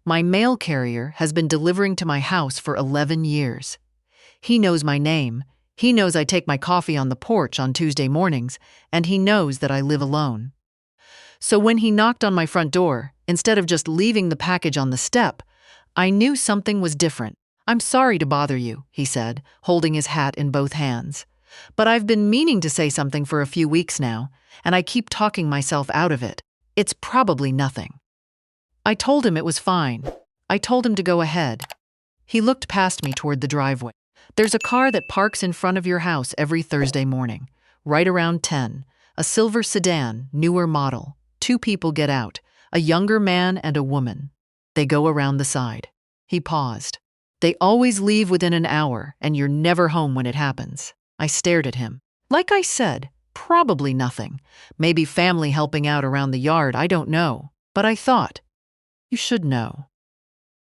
My mail carrier has been delivering to my house for 11 years. He knows my name, he knows I take my coffee on the porch on Tuesday mornings, and he knows that I live alone. So when he knocked on my front door, instead of just leaving the package on the step, I knew something was different. "I'm sorry to bother you," he said, holding his hat in both hands. "But I've been meaning to say something for a few weeks now, and I keep talking myself out of it. It's probably nothing." I told him it was fine. I told him to go ahead. He looked past me toward the driveway. "There's a car that parks in front of your house every Thursday morning, right around 10. A silver sedan, newer model. 2 people get out, a younger man and a woman. They go around the side." He paused. "They always leave within an hour, and you're never home when it happens." I stared at him. Like I said, probably nothing. Maybe family helping out around the yard, I don't know. But I thought, you should know.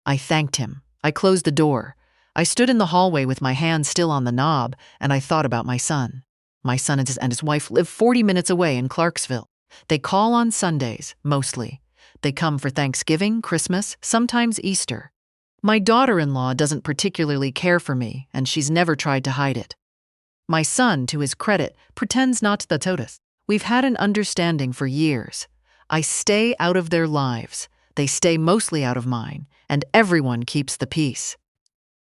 I thanked him. I closed the door. I stood in the hallway with my hand still on the knob, and I thought about my son. My son and his wife live 40 minutes away in Clarksville. They call on Sundays, mostly. They come for Thanksgiving, Christmas, sometimes Easter. My daughter-in-law doesn't particularly care for me, and she's never tried to hide it. My son, to his credit, pretends not to notice. We've had an understanding for years. I stay out of their lives. They stay mostly out of mine, and everyone keeps the peace.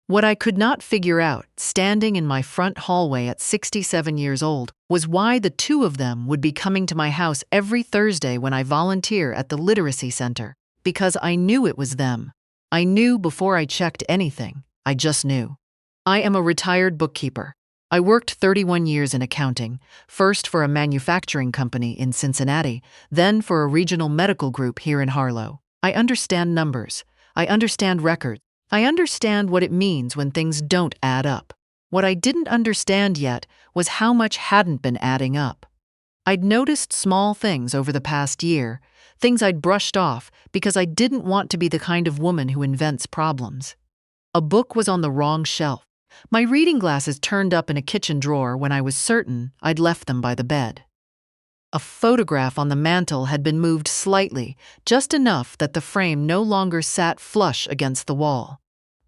What I could not figure out, standing in my front hallway at 67 years old, was why the 2 of them would be coming to my house every Thursday when I volunteer at the Literacy Center. Because I knew it was them. I knew before I checked anything. I just knew. I am a retired bookkeeper. I worked 31 years in accounting, first for a manufacturing company in Cincinnati, then for a regional medical group here in Harlow. I understand numbers. I understand records. I understand what it means when things don't add up. What I didn't understand yet was how much hadn't been adding up. I'd noticed small things over the past year, things I'd brushed off because I didn't want to be the kind of woman who invents problems. A book was on the wrong shelf. My reading glasses turned up in a kitchen drawer when I was certain I'd left them by the bed. A photograph on the mantel had been moved slightly, just enough that the frame no longer sat flush against the wall.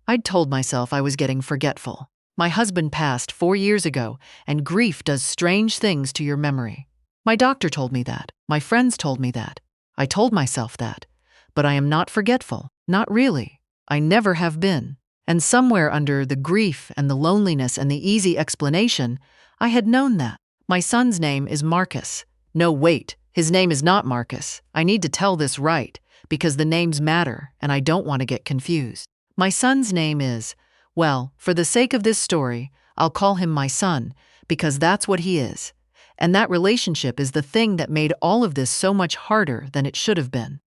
I'd told myself I was getting forgetful. My husband passed 4 years ago, and grief does strange things to your memory. My doctor told me that. My friends told me that. I told myself that. But I am not forgetful. Not really. I never have been. And somewhere under the grief and the loneliness and the easy explanation, I had known that. My son's name is Marcus. No, wait, his name is not Marcus. I need to tell this right, because the names matter, and I don't want to get confused. My son's name is, well, for the sake of this story, I'll call him my son, because that's what he is. And that relationship is the thing that made all of this so much harder than it should have been.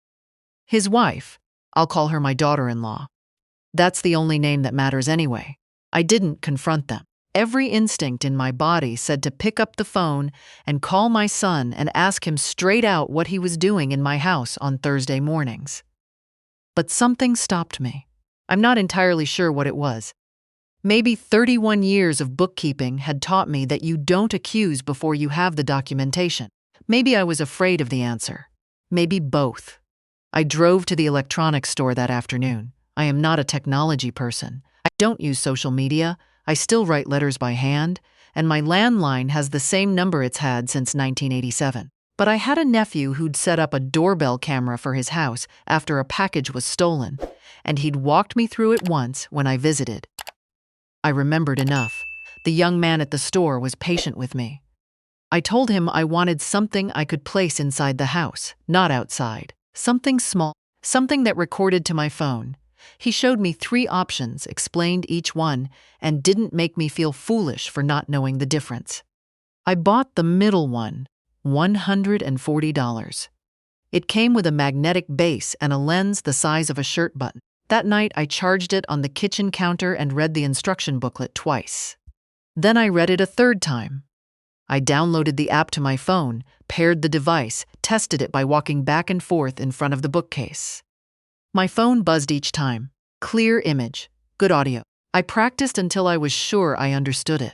His wife, I'll call her my daughter-in-law. That's the only name that matters anyway. I didn't confront them. Every instinct in my body said to pick up the phone and call my son and ask him straight out what he was doing in my house on Thursday mornings. But something stopped me. I'm not entirely sure what it was. Maybe 31 years of bookkeeping had taught me that you don't accuse before you have the documentation. Maybe I was afraid of the answer. Maybe both. I drove to the electronics store that afternoon. I am not a technology person. I don't use social media. I still write letters by hand, and my landline has the same number it's had since 1987. But I had a nephew who'd set up a doorbell camera for his house after a package was stolen, and he'd walked me through it once when I visited. I remembered enough. The young man at the store was patient with me. I told him I wanted something I could place inside the house, not outside. Something small, something that recorded to my phone. He showed me 3 options, explained each one, and didn't make me feel foolish for not knowing the difference. I bought the middle one, $140. It came with a magnetic base and a lens the size of a shirt button. That night I charged it on the kitchen counter and read the instruction booklet twice. Then I read it a 3rd time. I downloaded the app to my phone, paired the device, tested it by walking back and forth in front of the bookcase. My phone buzzed each time. Clear image, good audio. I practiced until I was sure I understood it.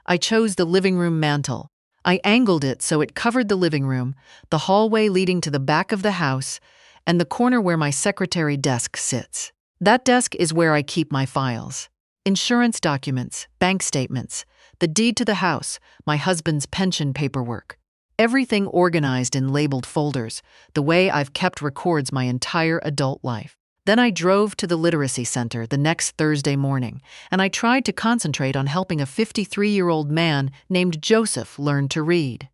I chose the living room mantel. I angled it so it covered the living room, the hallway leading to the back of the house, and the corner where my secretary desk sits. That desk is where I keep my files. Insurance documents, bank statements, the deed to the house, my husband's pension paperwork. Everything organized in labeled folders, the way I've kept records my entire adult life. Then I drove to the literacy center the next Thursday morning, and I tried to concentrate on helping a 53-year-old man named Joseph learn to read.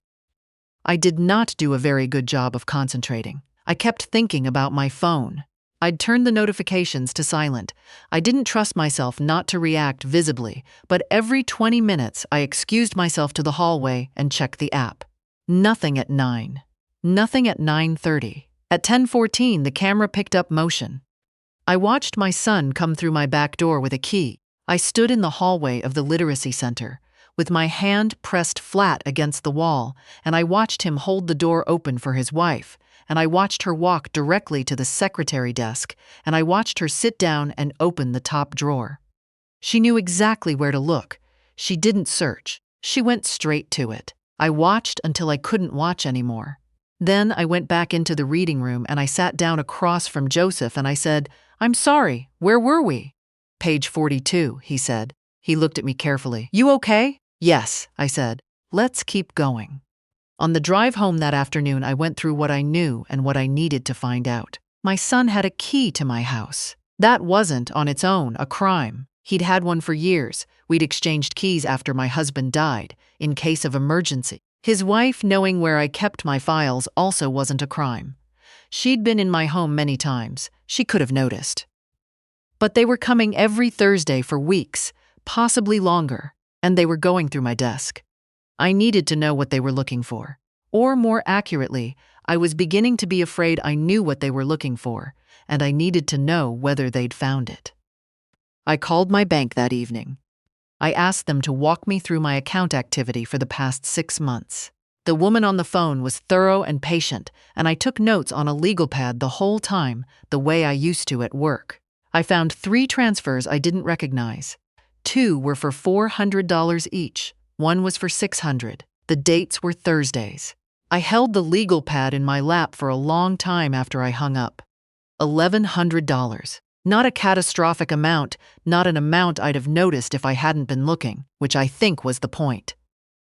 I did not do a very good job of concentrating. I kept thinking about my phone. I'd turned the notifications to silent. I didn't trust myself not to react visibly, but every 20 minutes I excused myself to the hallway and checked the app. Nothing at 9. Nothing at 9:30. At 10:14, the camera picked up motion. I watched my son come through my back door with a key. I stood in the hallway of the literacy center, with my hand pressed flat against the wall, and I watched him hold the door open for his wife, and I watched her walk directly to the secretary desk, and I watched her sit down and open the top drawer. She knew exactly where to look. She didn't search. She went straight to it. I watched until I couldn't watch anymore. Then I went back into the reading room and I sat down across from Joseph and I said, "I'm sorry, where were we?" "Page 42, he said. He looked at me carefully. "You okay?" "Yes," I said. "Let's keep going." On the drive home that afternoon, I went through what I knew and what I needed to find out. My son had a key to my house. That wasn't, on its own, a crime. He'd had one for years. We'd exchanged keys after my husband died, in case of emergency. His wife knowing where I kept my files also wasn't a crime. She'd been in my home many times. She could have noticed. But they were coming every Thursday for weeks, possibly longer, and they were going through my desk. I needed to know what they were looking for. Or more accurately, I was beginning to be afraid I knew what they were looking for, and I needed to know whether they'd found it. I called my bank that evening. I asked them to walk me through my account activity for the past 6 months. The woman on the phone was thorough and patient, and I took notes on a legal pad the whole time, the way I used to at work. I found 3 transfers I didn't recognize. 2 were for $400 each. 1 was for $600. The dates were Thursdays. I held the legal pad in my lap for a long time after I hung up. $1,100. Not a catastrophic amount, not an amount I'd have noticed if I hadn't been looking, which I think was the point.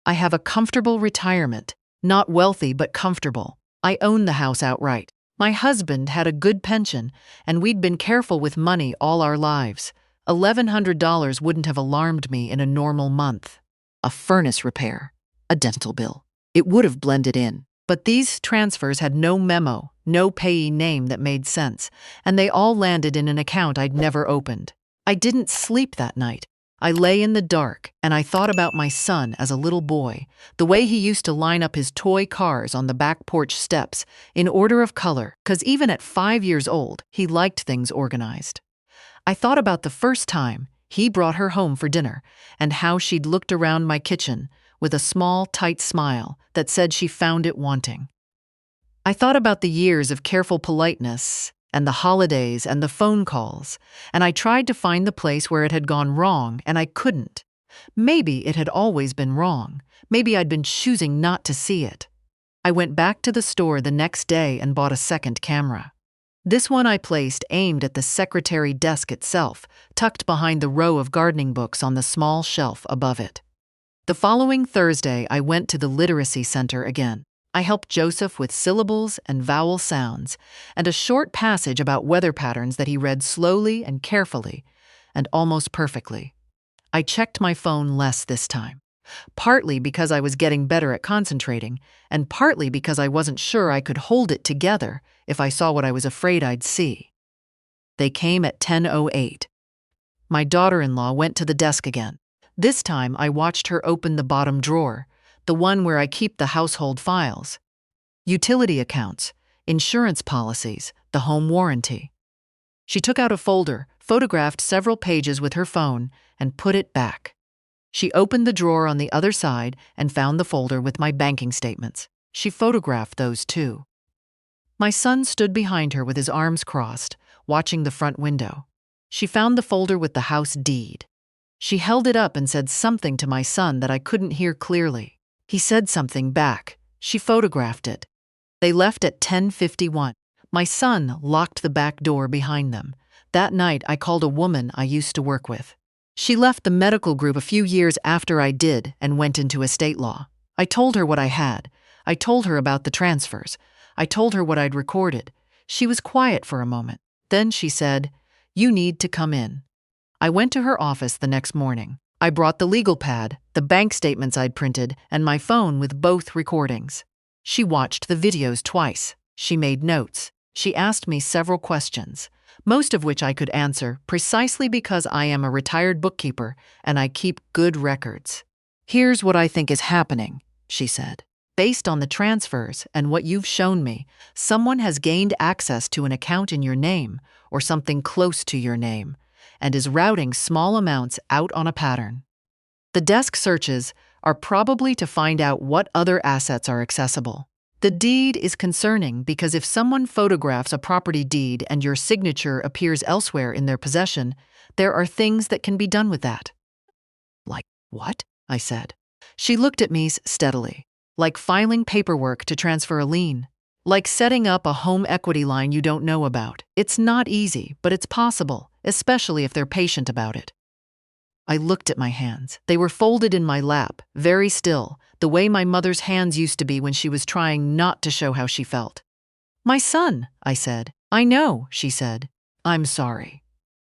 I have a comfortable retirement, not wealthy but comfortable. I own the house outright. My husband had a good pension, and we'd been careful with money all our lives. $1,100 wouldn't have alarmed me in a normal month. A furnace repair, a dental bill. It would have blended in. But these transfers had no memo, no payee name that made sense, and they all landed in an account I'd never opened. I didn't sleep that night. I lay in the dark, and I thought about my son as a little boy, the way he used to line up his toy cars on the back porch steps in order of color, 'cause even at 5 years old, he liked things organized. I thought about the first time he brought her home for dinner and how she'd looked around my kitchen with a small, tight smile that said she found it wanting. I thought about the years of careful politeness and the holidays and the phone calls, and I tried to find the place where it had gone wrong, and I couldn't. Maybe it had always been wrong. Maybe I'd been choosing not to see it. I went back to the store the next day and bought a second camera. This one I placed aimed at the secretary desk itself, tucked behind the row of gardening books on the small shelf above it. The following Thursday, I went to the literacy center again. I helped Joseph with syllables and vowel sounds, and a short passage about weather patterns that he read slowly and carefully, and almost perfectly. I checked my phone less this time, partly because I was getting better at concentrating, and partly because I wasn't sure I could hold it together if I saw what I was afraid I'd see. They came at 10:08. My daughter-in-law went to the desk again. This time I watched her open the bottom drawer, the one where I keep the household files. Utility accounts, insurance policies, the home warranty. She took out a folder, photographed several pages with her phone, and put it back. She opened the drawer on the other side and found the folder with my banking statements. She photographed those too. My son stood behind her with his arms crossed, watching the front window. She found the folder with the house deed. She held it up and said something to my son that I couldn't hear clearly. He said something back. She photographed it. They left at 10:51. My son locked the back door behind them. That night, I called a woman I used to work with. She left the medical group a few years after I did and went into estate law. I told her what I had. I told her about the transfers. I told her what I'd recorded. She was quiet for a moment. Then she said, "You need to come in." I went to her office the next morning. I brought the legal pad, the bank statements I'd printed, and my phone with both recordings. She watched the videos twice. She made notes. She asked me several questions, most of which I could answer precisely because I am a retired bookkeeper and I keep good records. "Here's what I think is happening," she said. "Based on the transfers and what you've shown me, someone has gained access to an account in your name or something close to your name and is routing small amounts out on a pattern. The desk searches are probably to find out what other assets are accessible. The deed is concerning because if someone photographs a property deed and your signature appears elsewhere in their possession, there are things that can be done with that." "Like what?" I said. She looked at me steadily. "Like filing paperwork to transfer a lien. Like setting up a home equity line you don't know about. It's not easy, but it's possible, especially if they're patient about it." I looked at my hands. They were folded in my lap, very still, the way my mother's hands used to be when she was trying not to show how she felt. "My son," I said. "I know," she said. "I'm sorry."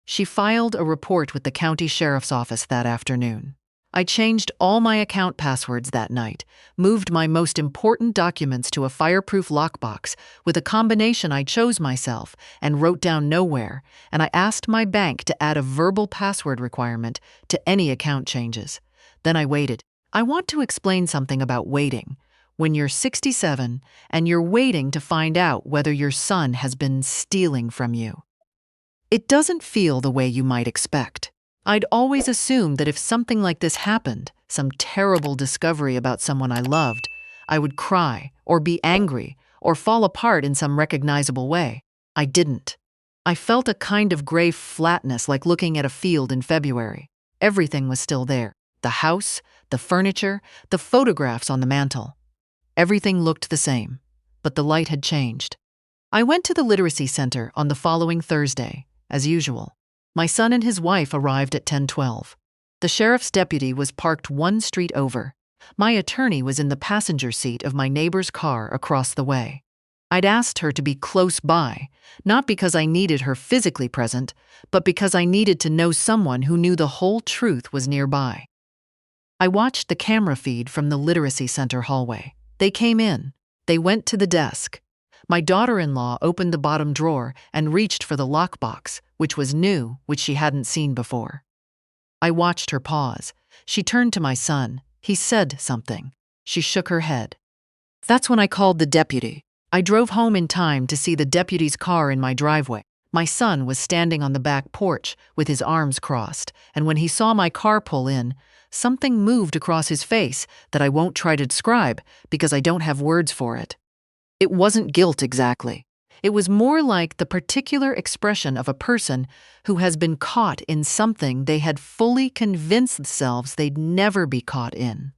She filed a report with the county sheriff's office that afternoon. I changed all my account passwords that night, moved my most important documents to a fireproof lockbox with a combination I chose myself and wrote down nowhere, and I asked my bank to add a verbal password requirement to any account changes. Then I waited. I want to explain something about waiting. When you're 67 and you're waiting to find out whether your son has been stealing from you, it doesn't feel the way you might expect. I'd always assumed that if something like this happened, some terrible discovery about someone I loved, I would cry or be angry or fall apart in some recognizable way. I didn't. I felt a kind of gray flatness like looking at a field in February. Everything was still there. The house, the furniture, the photographs on the mantel. Everything looked the same, but the light had changed. I went to the literacy center on the following Thursday, as usual. My son and his wife arrived at 10:12. The sheriff's deputy was parked one street over. My attorney was in the passenger seat of my neighbor's car across the way. I'd asked her to be close by, not because I needed her physically present, but because I needed to know someone who knew the whole truth was nearby. I watched the camera feed from the literacy center hallway. They came in. They went to the desk. My daughter-in-law opened the bottom drawer and reached for the lockbox, which was new, which she hadn't seen before. I watched her pause. She turned to my son. He said something. She shook her head. That's when I called the deputy. I drove home in time to see the deputy's car in my driveway. My son was standing on the back porch with his arms crossed, and when he saw my car pull in, something moved across his face that I won't try to describe because I don't have words for it. It wasn't guilt exactly. It was more like the particular expression of a person who has been caught in something they had fully convinced themselves they'd never be caught in.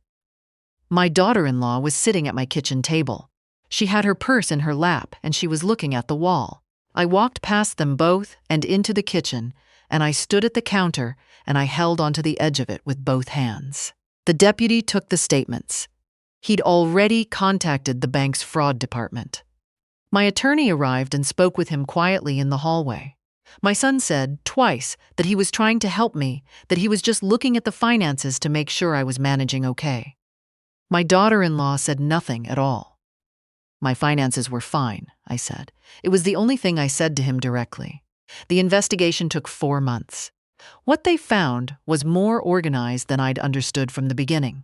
My daughter-in-law was sitting at my kitchen table. She had her purse in her lap and she was looking at the wall. I walked past them both and into the kitchen, and I stood at the counter and I held onto the edge of it with both hands. The deputy took the statements. He'd already contacted the bank's fraud department. My attorney arrived and spoke with him quietly in the hallway. My son said twice that he was trying to help me, that he was just looking at the finances to make sure I was managing okay. My daughter-in-law said nothing at all. My finances were fine, I said. It was the only thing I said to him directly. The investigation took 4 months. What they found was more organized than I'd understood from the beginning.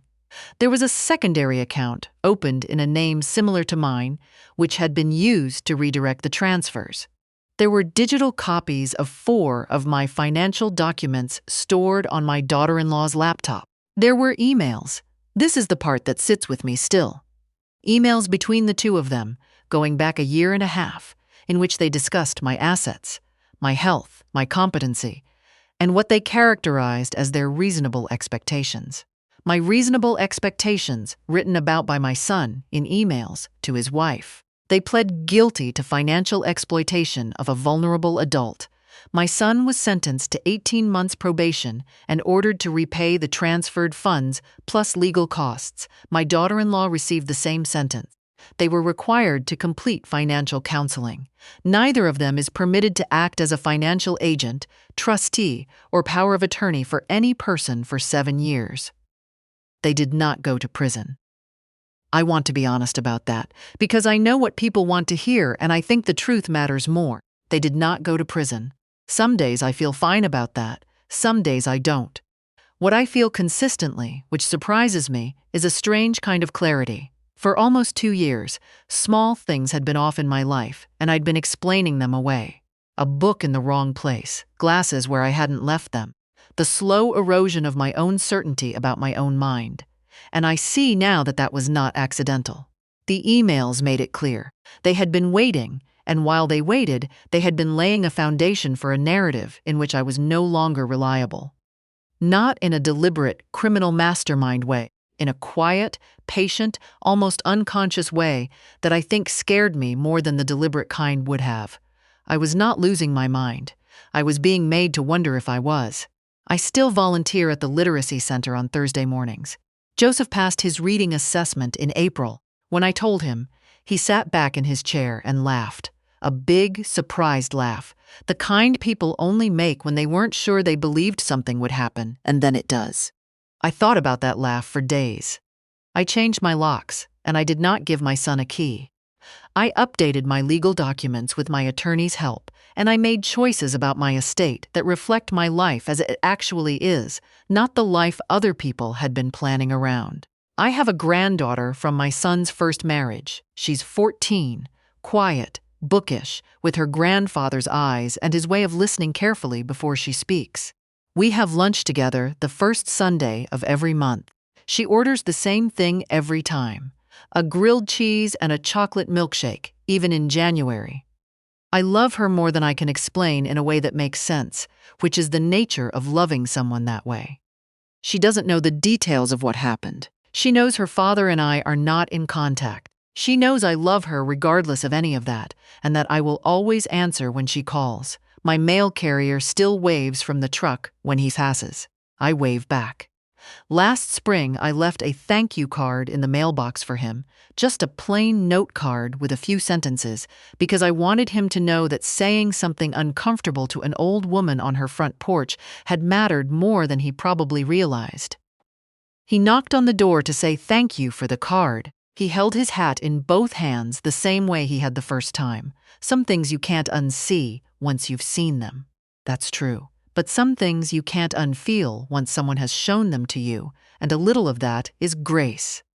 There was a secondary account opened in a name similar to mine, which had been used to redirect the transfers. There were digital copies of 4 of my financial documents stored on my daughter-in-law's laptop. There were emails. This is the part that sits with me still. Emails between the two of them, going back a year and a half, in which they discussed my assets, my health, my competency, and what they characterized as their reasonable expectations. My reasonable expectations written about by my son in emails to his wife. They pled guilty to financial exploitation of a vulnerable adult. My son was sentenced to 18 months probation and ordered to repay the transferred funds plus legal costs. My daughter-in-law received the same sentence. They were required to complete financial counseling. Neither of them is permitted to act as a financial agent, trustee, or power of attorney for any person for 7 years. They did not go to prison. I want to be honest about that, because I know what people want to hear and I think the truth matters more. They did not go to prison. Some days I feel fine about that, some days I don't. What I feel consistently, which surprises me, is a strange kind of clarity. For almost 2 years, small things had been off in my life, and I'd been explaining them away. A book in the wrong place, glasses where I hadn't left them, the slow erosion of my own certainty about my own mind. And I see now that that was not accidental. The emails made it clear. They had been waiting, and while they waited, they had been laying a foundation for a narrative in which I was no longer reliable. Not in a deliberate, criminal mastermind way, in a quiet, patient, almost unconscious way that I think scared me more than the deliberate kind would have. I was not losing my mind. I was being made to wonder if I was. I still volunteer at the Literacy Center on Thursday mornings. Joseph passed his reading assessment in April. When I told him, he sat back in his chair and laughed. A big, surprised laugh. The kind people only make when they weren't sure they believed something would happen, and then it does. I thought about that laugh for days. I changed my locks, and I did not give my son a key. I updated my legal documents with my attorney's help, and I made choices about my estate that reflect my life as it actually is, not the life other people had been planning around. I have a granddaughter from my son's first marriage. She's 14, quiet, bookish, with her grandfather's eyes and his way of listening carefully before she speaks. We have lunch together the first Sunday of every month. She orders the same thing every time: a grilled cheese and a chocolate milkshake, even in January. I love her more than I can explain in a way that makes sense, which is the nature of loving someone that way. She doesn't know the details of what happened. She knows her father and I are not in contact. She knows I love her regardless of any of that, and that I will always answer when she calls. My mail carrier still waves from the truck when he passes. I wave back. Last spring, I left a thank you card in the mailbox for him, just a plain note card with a few sentences, because I wanted him to know that saying something uncomfortable to an old woman on her front porch had mattered more than he probably realized. He knocked on the door to say thank you for the card. He held his hat in both hands the same way he had the first time. Some things you can't unsee once you've seen them. That's true. But some things you can't unfeel once someone has shown them to you, and a little of that is grace.